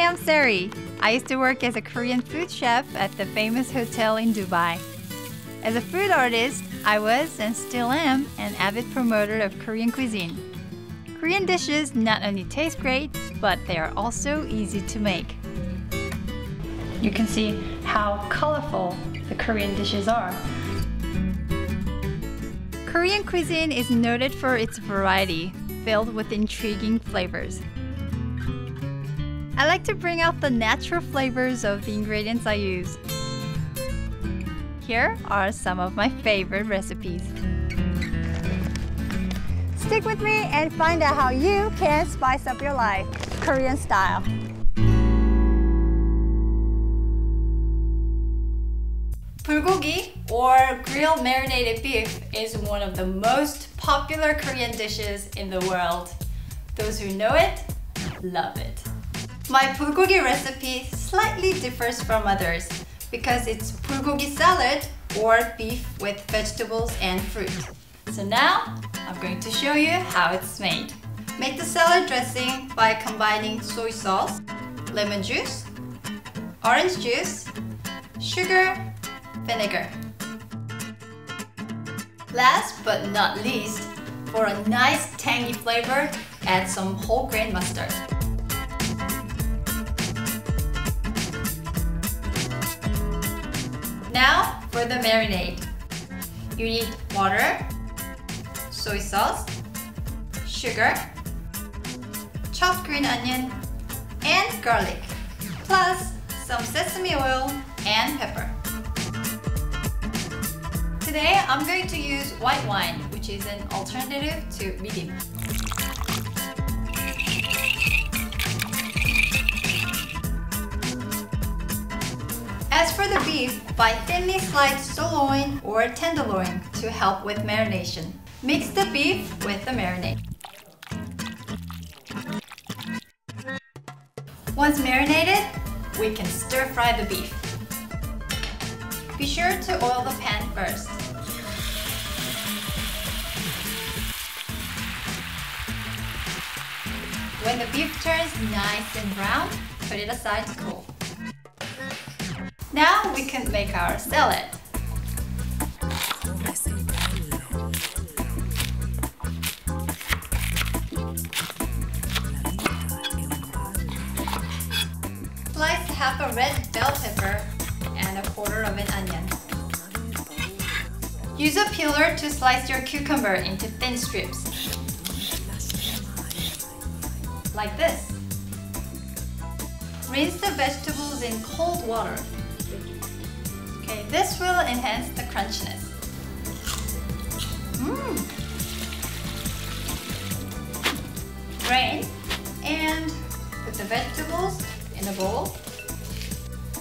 I'm Seri. I used to work as a Korean food chef at the famous hotel in Dubai. As a food artist, I was and still am an avid promoter of Korean cuisine. Korean dishes not only taste great, but they are also easy to make. You can see how colorful the Korean dishes are. Korean cuisine is noted for its variety, filled with intriguing flavors. I like to bring out the natural flavors of the ingredients I use. Here are some of my favorite recipes. Stick with me and find out how you can spice up your life, Korean style. Bulgogi, or grilled marinated beef, is one of the most popular Korean dishes in the world. Those who know it, love it. My bulgogi recipe slightly differs from others because it's bulgogi salad, or beef with vegetables and fruit. So now, I'm going to show you how it's made. Make the salad dressing by combining soy sauce, lemon juice, orange juice, sugar, vinegar. Last but not least, for a nice tangy flavor, add some whole grain mustard. Now for the marinade. You need water, soy sauce, sugar, chopped green onion, and garlic, plus some sesame oil and pepper. Today, I'm going to use white wine, which is an alternative to mirin. As for the beef, buy thinly sliced sirloin or tenderloin to help with marination. Mix the beef with the marinade. Once marinated, we can stir fry the beef. Be sure to oil the pan first. When the beef turns nice and brown, put it aside to cool. Now we can make our salad. Slice half a red bell pepper and a quarter of an onion. Use a peeler to slice your cucumber into thin strips. Like this. Rinse the vegetables in cold water. Okay, this will enhance the crunchiness. Drain and put the vegetables in a bowl.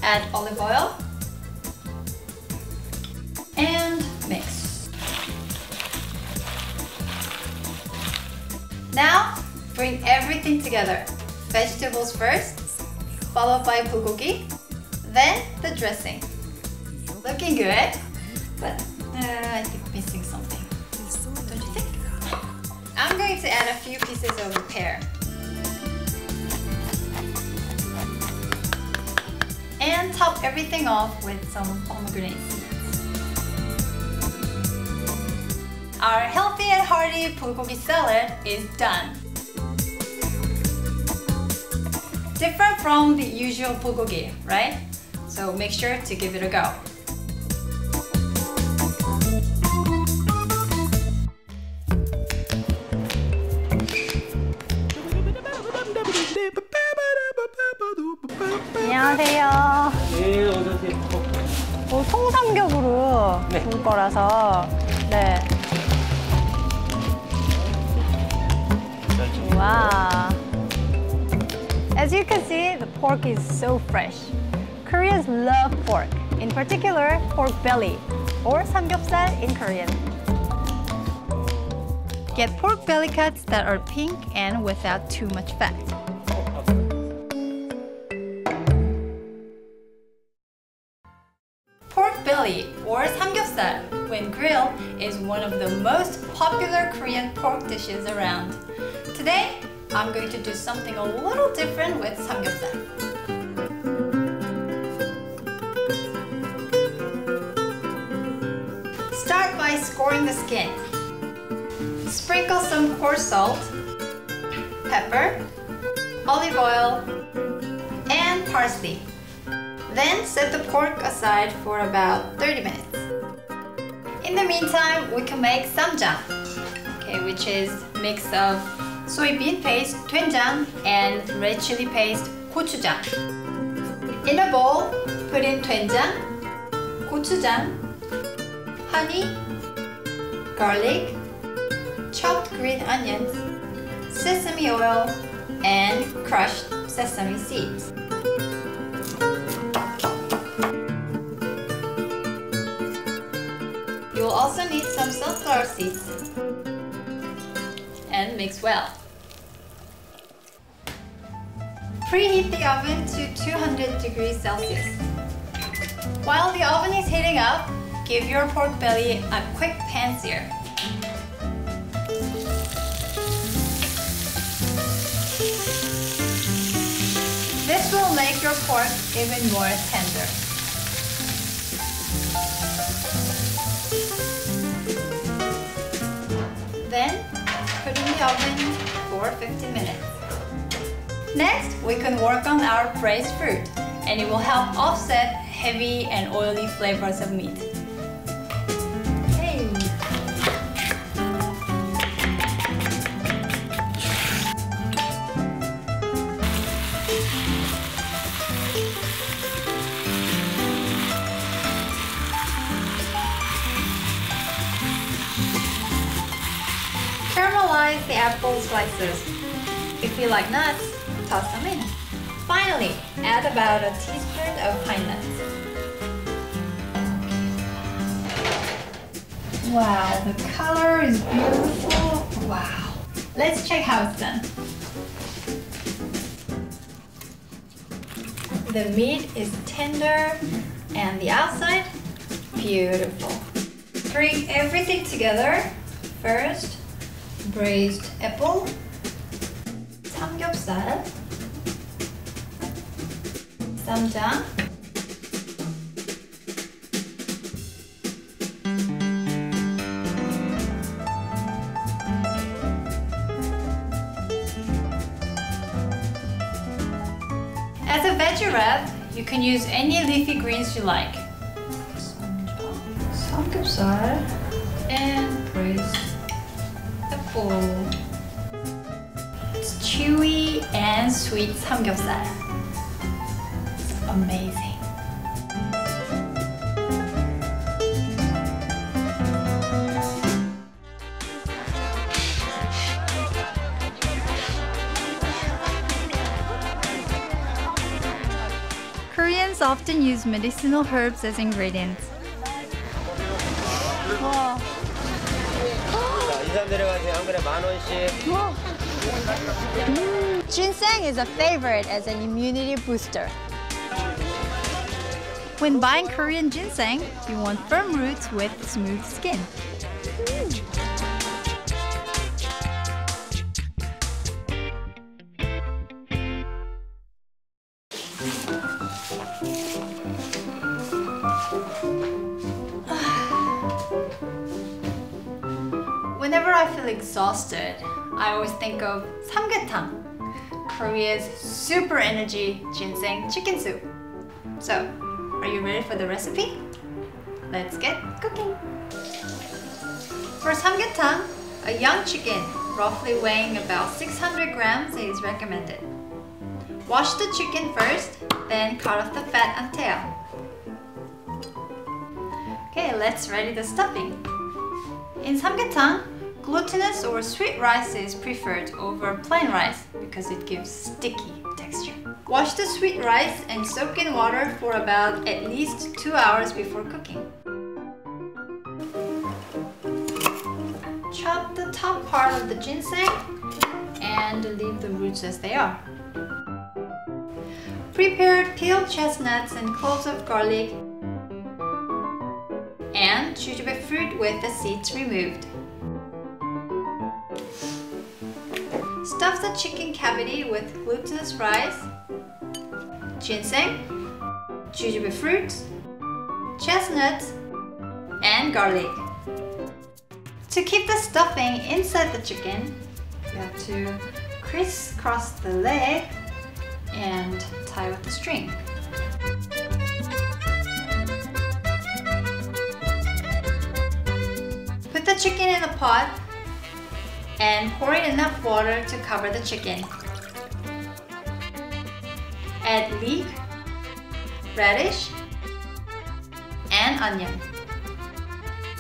Add olive oil and mix. Now, bring everything together. Vegetables first, followed by bulgogi, then the dressing. Looking good, but I think missing something. Don't you think? I'm going to add a few pieces of the pear. And top everything off with some pomegranate seeds. Our healthy and hearty bulgogi salad is done. Different from the usual bulgogi, right? So make sure to give it a go. 안녕하세요. 네, 어서오세요. 통삼겹으로 구울 거라서 네. Wow. As you can see, the pork is so fresh. Koreans love pork, in particular pork belly, or Samgyeopsal in Korean. Get pork belly cuts that are pink and without too much fat. Pork belly, or Samgyeopsal, when grilled, is one of the most popular Korean pork dishes around. Today, I'm going to do something a little different with Samgyeopsal. scoring the skin. Sprinkle some coarse salt, pepper, olive oil, and parsley. Then set the pork aside for about 30 minutes. In the meantime, we can make samgyang, which is a mix of soybean paste, doenjang, and red chili paste, gochujang. In a bowl, put in doenjang, gochujang, honey, garlic, chopped green onions, sesame oil, and crushed sesame seeds. You'll also need some sunflower seeds. And mix well. Preheat the oven to 200 degrees Celsius. While the oven is heating up, give your pork belly a quick pan sear. This will make your pork even more tender. Then, put in the oven for 15 minutes. Next, we can work on our braised fruit, and it will help offset heavy and oily flavors of meat. Hey. Caramelize the apple slices. If you like nuts, toss them in. Finally, add about a teaspoon of pine nuts. Wow, the color is beautiful. Wow. Let's check how it's done. The meat is tender and the outside, beautiful. Bring everything together. First, braised apple, Samgyeopsal, samgyang, as a veggie wrap, you can use any leafy greens you like. Samgyeopsal and braised apple. It's chewy and sweet samgyeopsal. It's amazing. Koreans often use medicinal herbs as ingredients. 와. Ginseng is a favorite as an immunity booster. When buying Korean ginseng, you want firm roots with smooth skin. Whenever I feel exhausted, I always think of Samgyetang, Korea's super energy ginseng chicken soup. So, are you ready for the recipe? Let's get cooking. For Samgyetang, a young chicken, roughly weighing about 600 grams, is recommended. Wash the chicken first, then cut off the fat and tail. Okay, let's ready the stuffing. In Samgyetang, glutinous or sweet rice is preferred over plain rice because it gives sticky texture. Wash the sweet rice and soak in water for about at least 2 hours before cooking. Chop the top part of the ginseng and leave the roots as they are. Prepare peeled chestnuts and cloves of garlic and jujube fruit with the seeds removed. Stuff the chicken cavity with glutinous rice, ginseng, jujube fruit, chestnuts, and garlic. To keep the stuffing inside the chicken, you have to crisscross the leg and tie with the string. Put the chicken in a pot and pour in enough water to cover the chicken. Add leek, radish, and onion.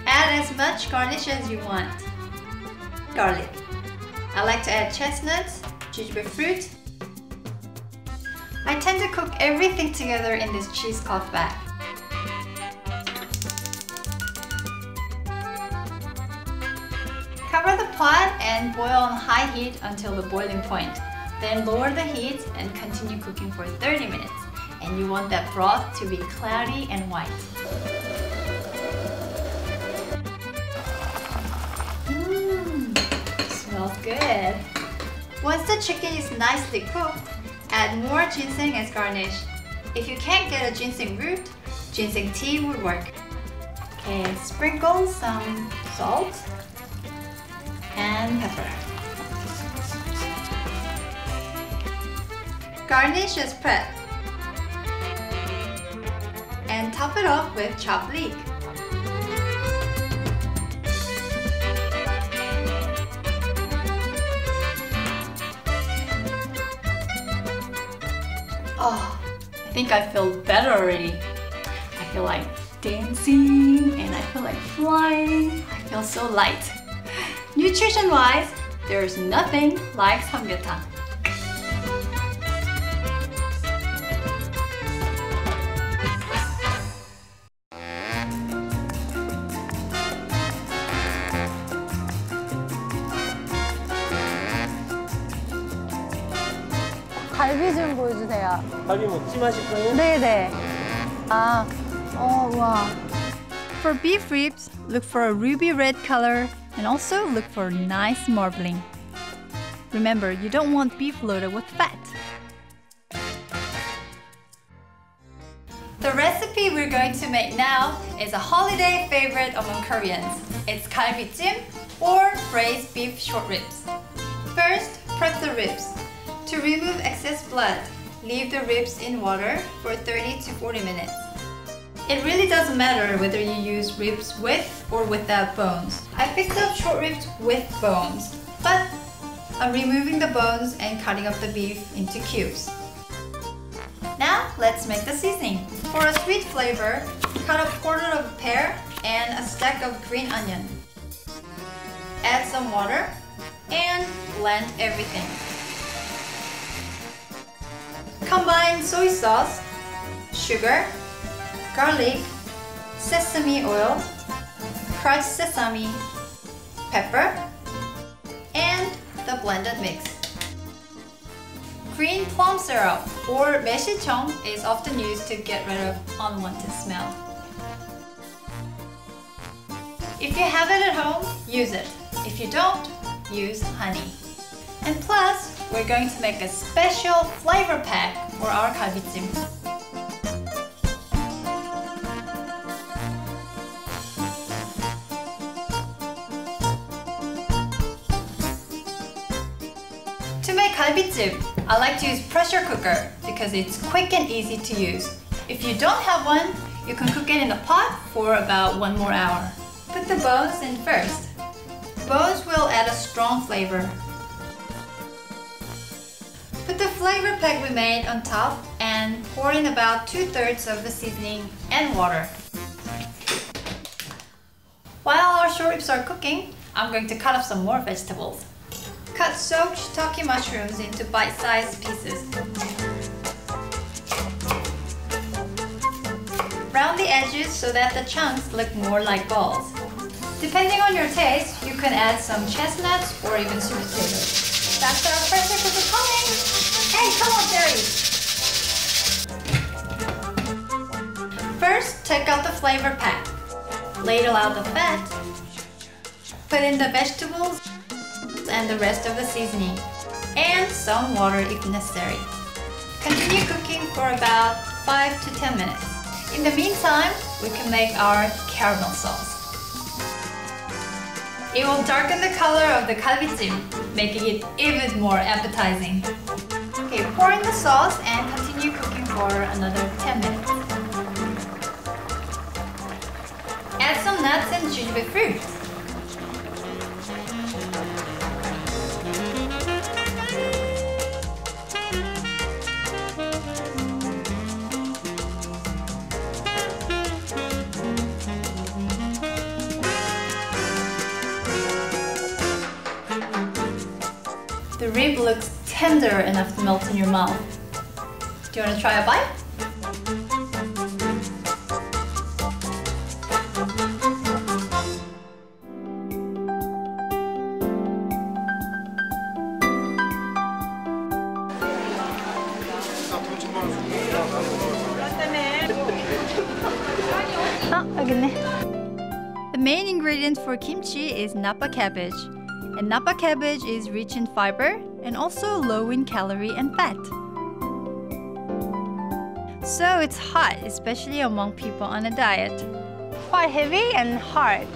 Add as much garnish as you want. Garlic. I like to add chestnuts, jujube fruit. I tend to cook everything together in this cheesecloth bag. Cover the pot and boil on high heat until the boiling point. Then lower the heat and continue cooking for 30 minutes. And you want that broth to be cloudy and white. Smells good. Once the chicken is nicely cooked, add more ginseng as garnish. If you can't get a ginseng root, ginseng tea would work. Okay, sprinkle some salt and pepper. Garnish as prep. And top it off with chopped leek. Oh, I think I feel better already. I feel like dancing and I feel like flying. I feel so light. Nutrition-wise, there's nothing like Samgyetang. 갈비 좀 보여주세요. 갈비 먹지 마실 거예요? 네네. 아, 와. For beef ribs, look for a ruby red color and also look for nice marbling. Remember, you don't want beef loaded with fat. The recipe we're going to make now is a holiday favorite among Koreans. It's galbijiim or braised beef short ribs. First, prep the ribs. To remove excess blood, leave the ribs in water for 30 to 40 minutes. It really doesn't matter whether you use ribs with or without bones. I picked up short ribs with bones, but I'm removing the bones and cutting up the beef into cubes. Now, let's make the seasoning. For a sweet flavor, cut a quarter of a pear and a stack of green onion. Add some water and blend everything. Combine soy sauce, sugar, garlic, sesame oil, crushed sesame, pepper, and the blended mix. Green plum syrup or 매실청 is often used to get rid of unwanted smell. If you have it at home, use it. If you don't, use honey. And plus, we're going to make a special flavor pack for our galbijiim. To make galbijiim, I like to use pressure cooker because it's quick and easy to use. If you don't have one, you can cook it in a pot for about 1 more hour. Put the bones in first. Bones will add a strong flavor. Put the flavor pack we made on top and pour in about 2/3 of the seasoning and water. While our short ribs are cooking, I'm going to cut up some more vegetables. Cut soaked shiitake mushrooms into bite-sized pieces. Round the edges so that the chunks look more like balls. Depending on your taste, you can add some chestnuts or even sweet potatoes. That's our pressure cooker coming! Hey, come on, Seri! First, take out the flavor pack. Ladle out the fat. Put in the vegetables and the rest of the seasoning. And some water if necessary. Continue cooking for about 5 to 10 minutes. In the meantime, we can make our caramel sauce. It will darken the color of the galbijjim, making it even more appetizing. Okay, pour in the sauce and continue cooking for another 10 minutes. Add some nuts and jujube fruit. The rib looks tender enough to melt in your mouth. Do you want to try a bite? 여기 있네. The main ingredient for kimchi is nappa cabbage. And nappa cabbage is rich in fiber and also low in calorie and fat. So it's hot, especially among people on a diet. Quite heavy and hard.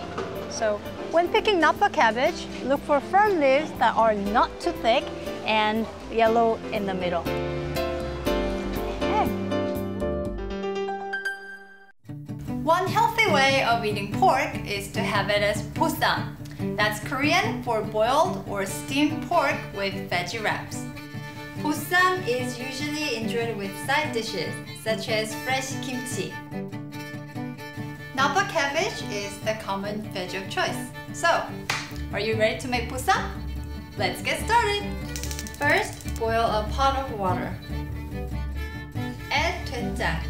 So when picking nappa cabbage, look for firm leaves that are not too thick and yellow in the middle. One healthy way of eating pork is to have it as bossam. That's Korean for boiled or steamed pork with veggie wraps. Bossam is usually enjoyed with side dishes such as fresh kimchi. Nappa cabbage is the common veg of choice. So, are you ready to make bossam? Let's get started! First, boil a pot of water. Add doenjang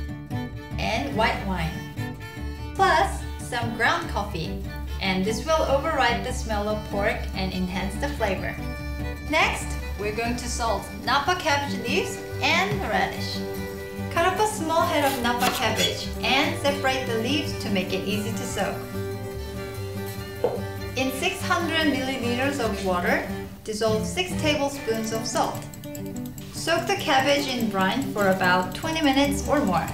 and white wine, plus some ground coffee. And this will override the smell of pork and enhance the flavor. Next, we're going to salt nappa cabbage leaves and radish. Cut up a small head of nappa cabbage and separate the leaves to make it easy to soak. In 600 milliliters of water, dissolve 6 tablespoons of salt. Soak the cabbage in brine for about 20 minutes or more.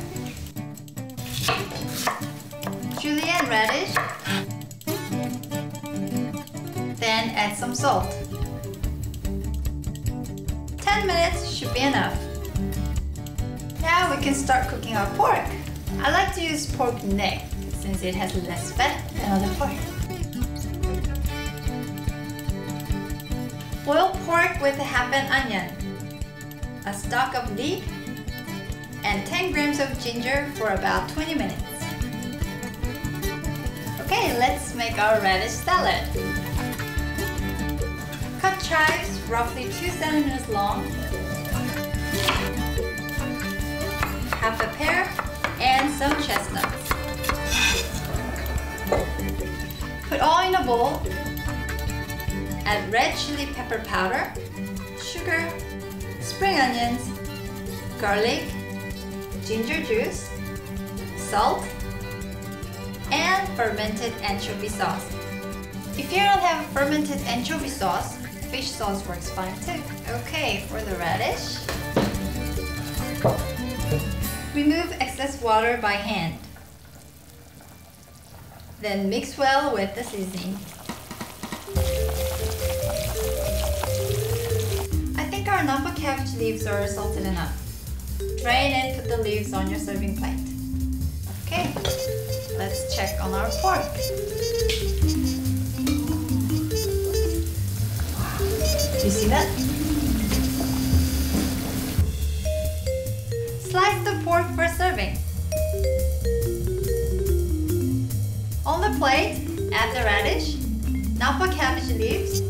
Julienne radish. Then add some salt. 10 minutes should be enough. Now we can start cooking our pork. I like to use pork neck since it has less fat than other pork. Boil pork with half an onion, a stalk of leek, and 10 grams of ginger for about 20 minutes. Okay, let's make our radish salad. Cut chives roughly 2 centimeters long, half a pear, and some chestnuts. Put all in a bowl. Add red chili pepper powder, sugar, spring onions, garlic, ginger juice, salt, and fermented anchovy sauce. If you don't have fermented anchovy sauce, fish sauce works fine too. Okay, for the radish, remove excess water by hand. Then mix well with the seasoning. I think our nappa cabbage leaves are salted enough. Drain and put the leaves on your serving plate. Okay, let's check on our pork. Do you see that? Slice the pork for serving. On the plate, add the radish, nappa cabbage leaves,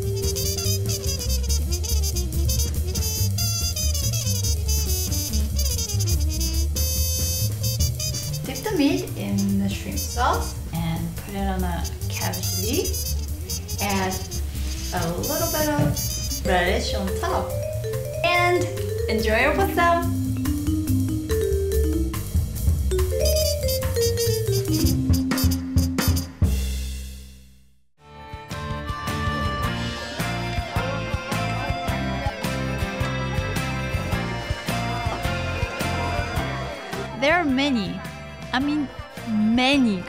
dip the meat in the shrimp sauce and put it on a cabbage leaf. Add a little bit of radish on top. And enjoy your bossam! There are many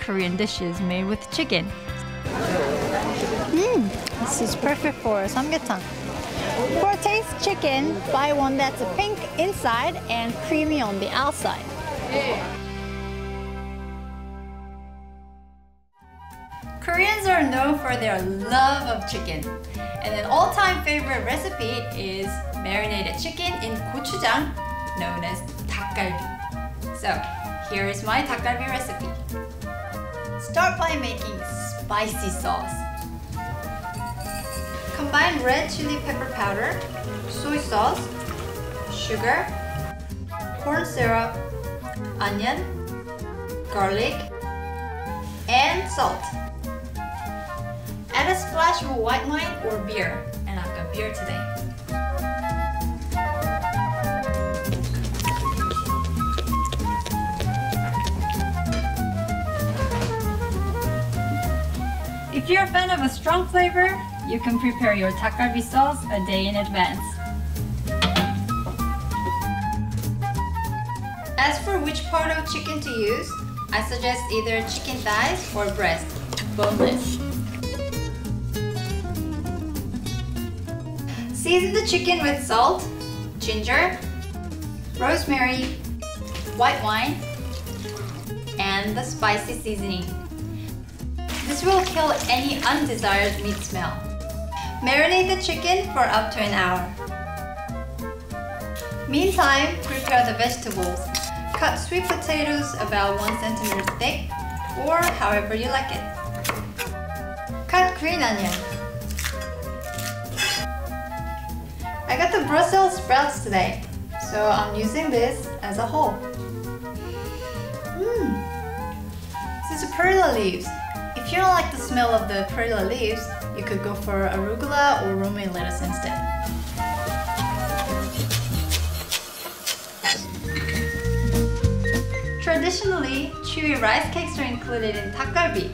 Korean dishes made with chicken. This is perfect for samgyetang. For a taste chicken, buy one that's a pink inside and creamy on the outside. Koreans are known for their love of chicken, and an all-time favorite recipe is marinated chicken in gochujang, known as 닭갈비. So, here is my 닭갈비 recipe. Start by making spicy sauce. Combine red chili pepper powder, soy sauce, sugar, corn syrup, onion, garlic, and salt. Add a splash of white wine or beer, and I've got beer today. If you're a fan of a strong flavor, you can prepare your 닭갈비 sauce a day in advance. As for which part of chicken to use, I suggest either chicken thighs or breast, boneless. Season the chicken with salt, ginger, rosemary, white wine, and the spicy seasoning. This will kill any undesired meat smell. Marinate the chicken for up to an hour. Meantime, prepare the vegetables. Cut sweet potatoes about 1 centimeter thick, or however you like it. Cut green onion. I got the Brussels sprouts today, so I'm using this as a whole. This is perilla leaves. If you don't like the smell of the perilla leaves, you could go for arugula or romaine lettuce instead. Traditionally, chewy rice cakes are included in 닭갈비,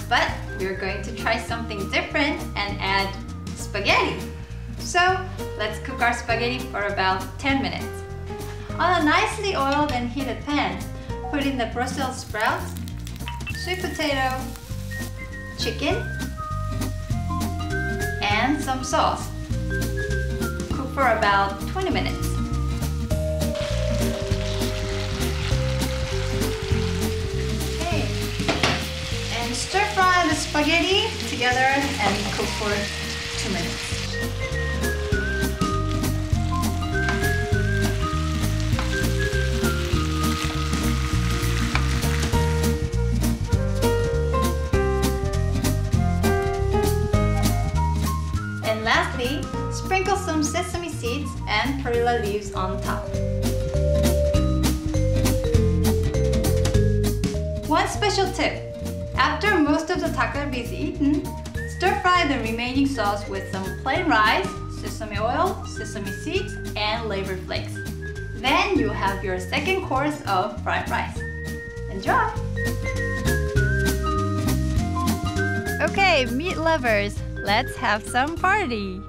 but we're going to try something different and add spaghetti. So let's cook our spaghetti for about 10 minutes. On a nicely oiled and heated pan, put in the Brussels sprouts, sweet potato, chicken, and some sauce. Cook for about 20 minutes. Okay. And stir fry the spaghetti together and cook for 2 minutes. Lastly, sprinkle some sesame seeds and perilla leaves on top. One special tip: after most of the 닭갈비 is eaten, stir fry the remaining sauce with some plain rice, sesame oil, sesame seeds, and labor flakes. Then you have your second course of fried rice. Enjoy! Okay, meat lovers, let's have some party!